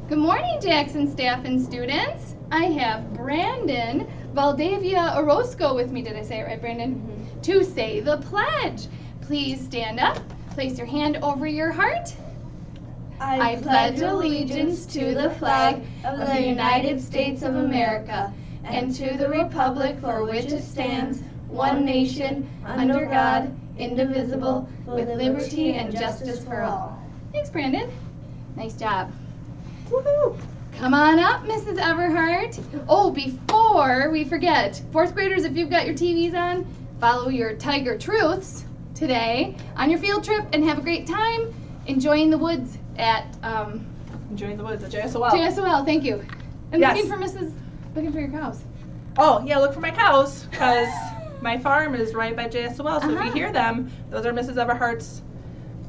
Good morning, Jackson staff and students. I have Brandon Valdavia Orozco with me. Did I say it right, Brandon? Mm-hmm. To say the pledge. Please stand up. Place your hand over your heart. I pledge allegiance to the flag of the United States of America and to the republic for which it stands, one nation, under God, indivisible, with liberty and justice for all. Thanks, Brandon. Nice job. Woohoo! Come on up, Mrs. Everhart. Oh, before we forget, fourth graders, if you've got your TVs on, follow your Tiger Truths today on your field trip and have a great time enjoying the woods at Enjoying the woods at JSOL. JSOL, thank you. And Yes. looking for your cows. Oh, yeah, look for my cows, because my farm is right by JSOL, so if you hear them, those are Mrs. Everhart's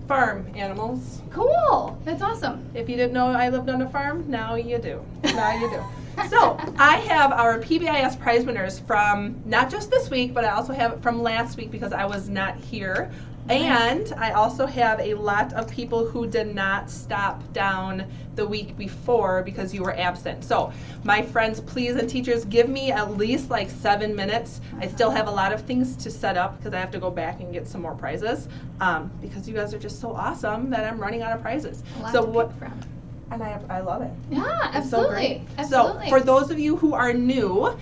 farm animals. Cool, that's awesome. If you didn't know I lived on a farm, now you do. Now you do. So, I have our PBIS prize winners from not just this week, but I also have it from last week because I was not here. And I also have a lot of people who did not stop down the week before because you were absent. So, my friends, please, and teachers, give me at least like 7 minutes. I still have a lot of things to set up because I have to go back and get some more prizes because you guys are just so awesome that I'm running out of prizes. A lot so to what? pick from. And I love it. Yeah, It's so great. absolutely. Absolutely. So for those of you who are new,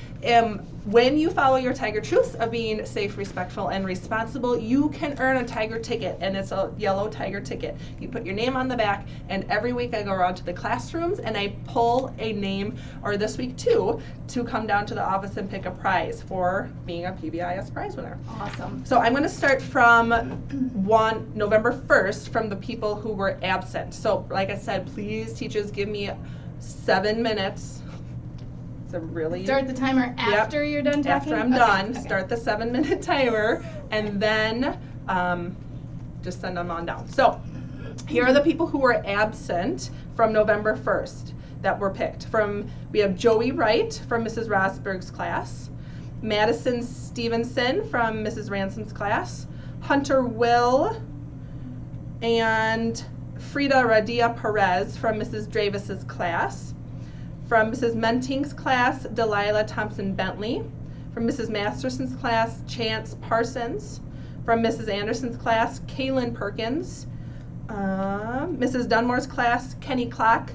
when you follow your Tiger Truths of being safe, respectful, and responsible, you can earn a Tiger ticket, and it's a yellow Tiger ticket. You put your name on the back, and every week I go around to the classrooms and I pull a name, or this week too, to come down to the office and pick a prize for being a PBIS prize winner. Awesome. So I'm going to start from November 1st from the people who were absent. So like I said, please teachers give me 7 minutes. So really Start the timer after you're done talking? after I'm Okay, done, okay. start the 7-minute timer, and then just send them on down. So here are the people who were absent from November 1st that were picked. We have Joey Wright from Mrs. Rosberg's class, Madison Stevenson from Mrs. Ransom's class, Hunter Will, and Frida Radia Perez from Mrs. Dravis's class. From Mrs. Menting's class, Delilah Thompson Bentley. From Mrs. Masterson's class, Chance Parsons. From Mrs. Anderson's class, Kaylin Perkins. Mrs. Dunmore's class, Kenny Clock.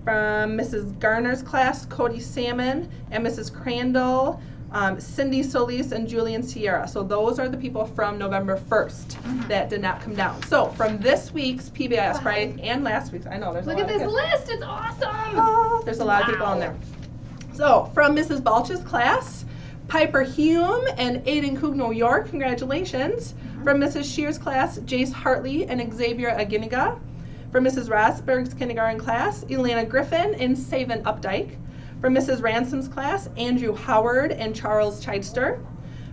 From Mrs. Garner's class, Cody Salmon. And Mrs. Crandall, Cindy Solis, and Julian Sierra. So those are the people from November 1st that did not come down. So from this week's PBIS prize and last week's, I know there's a Look lot at of this kids. list, it's awesome. Oh, there's a lot of people on there. So from Mrs. Balch's class, Piper Hume and Aiden Kugno York, congratulations. From Mrs. Shear's class, Jace Hartley and Xavier Aginiga. From Mrs. Rosberg's kindergarten class, Elena Griffin and Savan Updike. From Mrs. Ransom's class, Andrew Howard and Charles Chidester.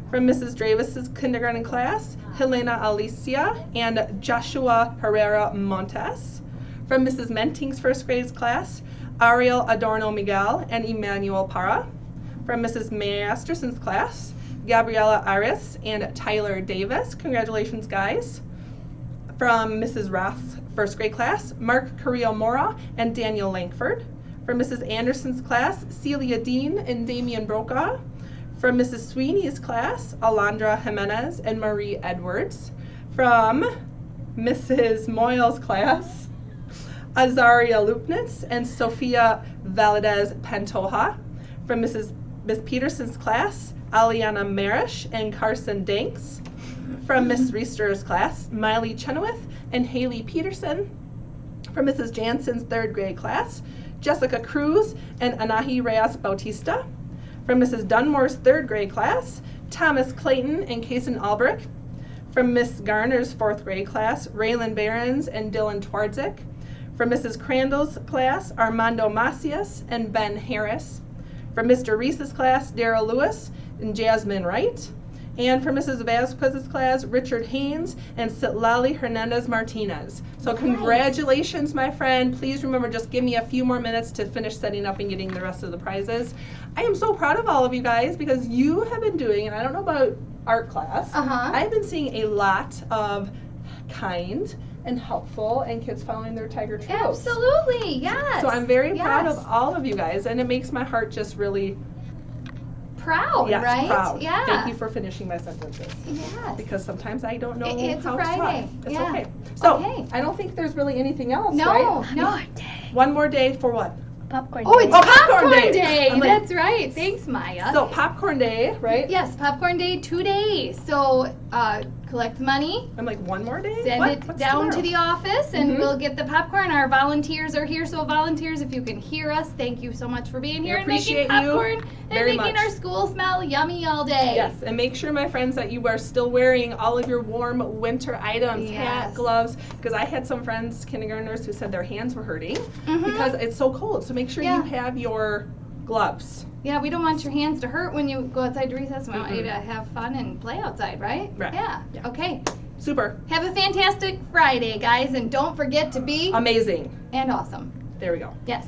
From Mrs. Dravis's kindergarten class, Helena Alicia and Joshua Herrera Montes. From Mrs. Menting's first grade class, Ariel Adorno Miguel and Emmanuel Parra. From Mrs. Masterson's class, Gabriela Aris and Tyler Davis. Congratulations, guys. From Mrs. Roth's first grade class, Mark Carrillo Mora and Daniel Langford. From Mrs. Anderson's class, Celia Dean and Damian Brokaw. From Mrs. Sweeney's class, Alondra Jimenez and Marie Edwards. From Mrs. Moyle's class, Azaria Lupnitz and Sophia Valadez Pantoja. From Miss Peterson's class, Aliana Marish and Carson Danks. From Miss Reister's class, Miley Chenoweth and Haley Peterson. From Mrs. Jansen's third grade class, Jessica Cruz and Anahi Reyes Bautista. From Mrs. Dunmore's third grade class, Thomas Clayton and Kason Albrecht. From Miss Garner's fourth grade class, Raylan Behrens and Dylan Twardzik. From Mrs. Crandall's class, Armando Macias and Ben Harris. From Mr. Reese's class, Daryl Lewis and Jasmine Wright. And from Mrs. Vasquez's class, Richard Haynes and Citlali Hernandez Martinez. So congratulations, my friend. Please remember, just give me a few more minutes to finish setting up and getting the rest of the prizes. I am so proud of all of you guys because you have been doing, and I don't know about art class, I've been seeing a lot of kind and helpful and kids following their Tiger Trails. Absolutely, yes. So I'm very proud Yes. of all of you guys, and it makes my heart just really Proud, yes, right? proud. Yeah. Thank you for finishing my sentences. Yes. Because sometimes I don't know It's a how to Friday. talk. It's Yeah. okay. So Okay. I don't think there's really anything else, No, right? no. One more day for what? Popcorn Oh, day. it's Oh, popcorn popcorn day. day. I'm like- That's right. Thanks, Maya. So popcorn day, right? Yes, popcorn day 2 days. So collect money, I'm like, one more day? send What? it What's down tomorrow? to the office, and Mhm. we'll get the popcorn. Our volunteers are here, so volunteers, if you can hear us, thank you so much for being We here and making appreciate you popcorn and very making much. our school smell yummy all day. Yes, and make sure, my friends, that you are still wearing all of your warm winter items, hat, Yes. gloves, because I had some friends, kindergartners, who said their hands were hurting Mhm. because it's so cold. So make sure Yeah. you have your gloves. Yeah, we don't want your hands to hurt when you go outside to recess. We want you Mm-mm. to have fun and play outside, right? Right. Yeah. Yeah. Okay. Super. Have a fantastic Friday, guys, and don't forget to be Amazing. and awesome. There we go. Yes.